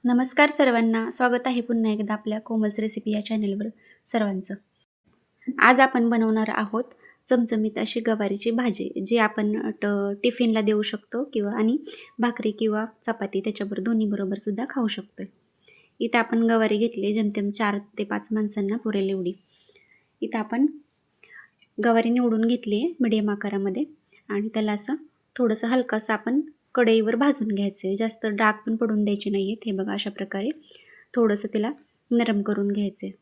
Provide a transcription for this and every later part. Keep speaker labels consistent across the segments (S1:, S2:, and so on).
S1: नमस्कार सर्वांना, स्वागत आहे पुन्हा एकदा आपल्या कोमल्स रेसिपी या चॅनलवर सर्वांचं. आज आपण बनवणार आहोत चमचमीत अशी गवारीची भाजी, जी आपण टिफिनला देऊ शकतो किंवा आणि भाकरी किंवा चपाती त्याच्याबरोबर दोन्हीबरोबर सुद्धा खाऊ शकतो. इथं आपण गवारी घेतली जेमतेम 4 ते 5 माणसांना पुरेल एवढी. इथं आपण गवारी निवडून घेतली आहे मिडियम आकारामध्ये आणि त्याला असं थोडंसं हलकंसं आपण कढईवर भाजून घ्यायचं आहे. जास्त डाग पण पडून द्यायचे नाही आहेत. हे बघा अशा प्रकारे थोडंसं त्याला नरम करून घ्यायचं आहे.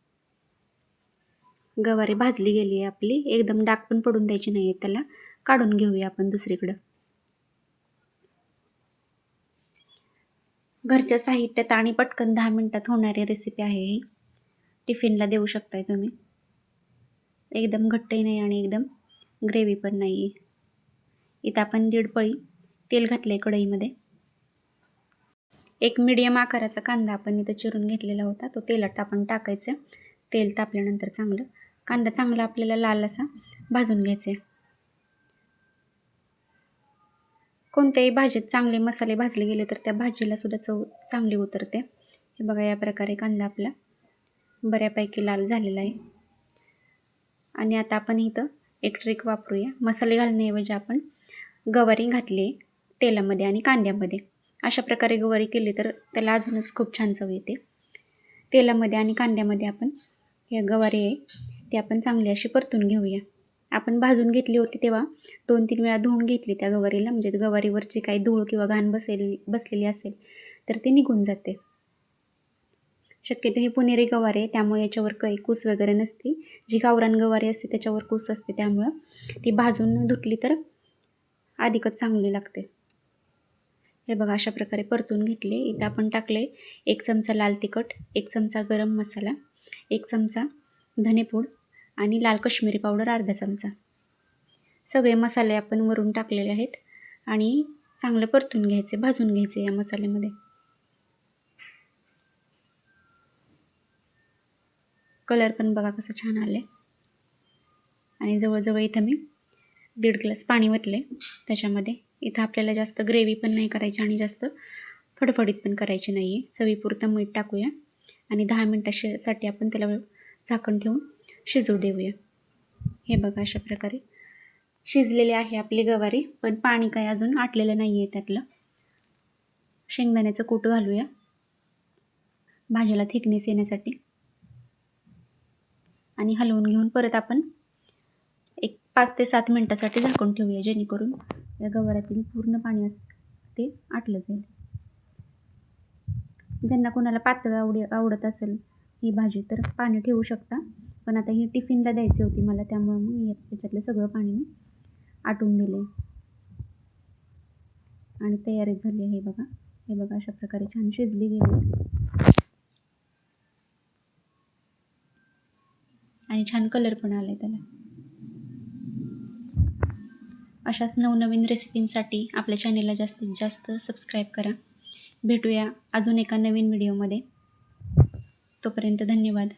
S1: गवारी भाजली गेली आहे आपली, एकदम डाग पण पडून द्यायचे नाही आहेत. त्याला काढून घेऊया आपण दुसरीकडं. घरच्या साहित्यात आणि पटकन 10 मिनिटात होणारी रेसिपी आहे ही. टिफिनला देऊ शकताय तुम्ही. एकदम घट्टही नाही आणि एकदम ग्रेव्ही पण नाही आहे. इथं आपण 1.5 पळी तेल घातलं आहे कढईमध्ये. एक मीडियम आकाराचा कांदा आपण इथं चिरून घेतलेला होता, तो तेलात आपण टाकायचा. तेल तापल्यानंतर कांदा चांगला आपल्याला लाल असा भाजून घ्यायचा. कोणत्याही भाजीत चांगले मसाले भाजले गेले तर त्या भाजीला सुद्धा चव चांगली उतरते. हे बघा या प्रकारे कांदा आपला बऱ्यापैकी लाल झालेला आहे. आणि आता आपण इथं एक ट्रिक वापरूया. मसाले घालण्याऐवजी आपण गवारी घातली तेलामध्ये आणि कांद्यामध्ये. अशा प्रकारे गवारी केली तर त्याला अजूनच खूप छान चव येते. तेलामध्ये आणि कांद्यामध्ये आपण या गवारी आहे ती आपण चांगली अशी परतून घेऊया. आपण भाजून घेतली होती तेव्हा 2-3 वेळा धुवून घेतली त्या गवारीला, म्हणजे गवारीवरची काही धूळ किंवा घाण बसलेली असेल तर ती निघून जाते. शक्यतो ही पुणेरी गवारी आहे त्यामुळे याच्यावर काही कूस वगैरे नसते. जी गावरान गवारी असते त्याच्यावर कूस असते, त्यामुळं ती भाजून धुतली तर अधिकच चांगली लागते. हे बघा अशा प्रकारे परतून घेतले. इथं आपण टाकले 1 चमचा लाल तिखट, 1 चमचा गरम मसाला, 1 चमचा धनेपूड आणि लाल कश्मीरी पावडर अर्धा चमचा. सगळे मसाले आपण वरून टाकलेले आहेत आणि चांगलं परतून घ्यायचे, भाजून घ्यायचे या मसाल्यामध्ये. कलर पण बघा कसं छान आले. आणि जवळजवळ इथं मी 1.5 ग्लास पाणी ओतले त्याच्यामध्ये. इथं आपल्याला जास्त ग्रेव्ही पण नाही करायची आणि जास्त फडफडीत पण करायची नाही आहे. चवीपुरतं मीठ टाकूया आणि 10 मिनिटासाठी आपण त्याला झाकण ठेवून शिजू देऊया. हे बघा अशा प्रकारे शिजलेले आहे आपली गवारी, पण पाणी काही अजून आटलेलं नाही आहे त्यातलं. शेंगदाण्याचं कूट घालूया भाजीला थिकनेस येण्यासाठी आणि हलवून घेऊन परत आपण एक 5 ते 7 मिनिटासाठी झाकून ठेवूया, जेणेकरून या गवारातील पूर्ण पाणी ते आटलं जाईल. ज्यांना कोणाला पातळ आवडत असेल ही भाजी तर पाणी ठेवू शकता, पण आता ही टिफिनला द्यायची होती मला, त्यामुळे मग त्याच्यातलं सगळं पाणी मी आटून दिले आणि तयारी झाली आहे. बघा हे बघा अशा प्रकारे छान शिजली गेली आणि छान कलर पण आलाय त्याला. अशाच नवनवीन रेसिपींसाठी आपल्या चॅनेलला जास्तीत जास्त सबस्क्राईब करा. भेटूया अजून एका नवीन व्हिडिओमध्ये. तोपर्यंत धन्यवाद.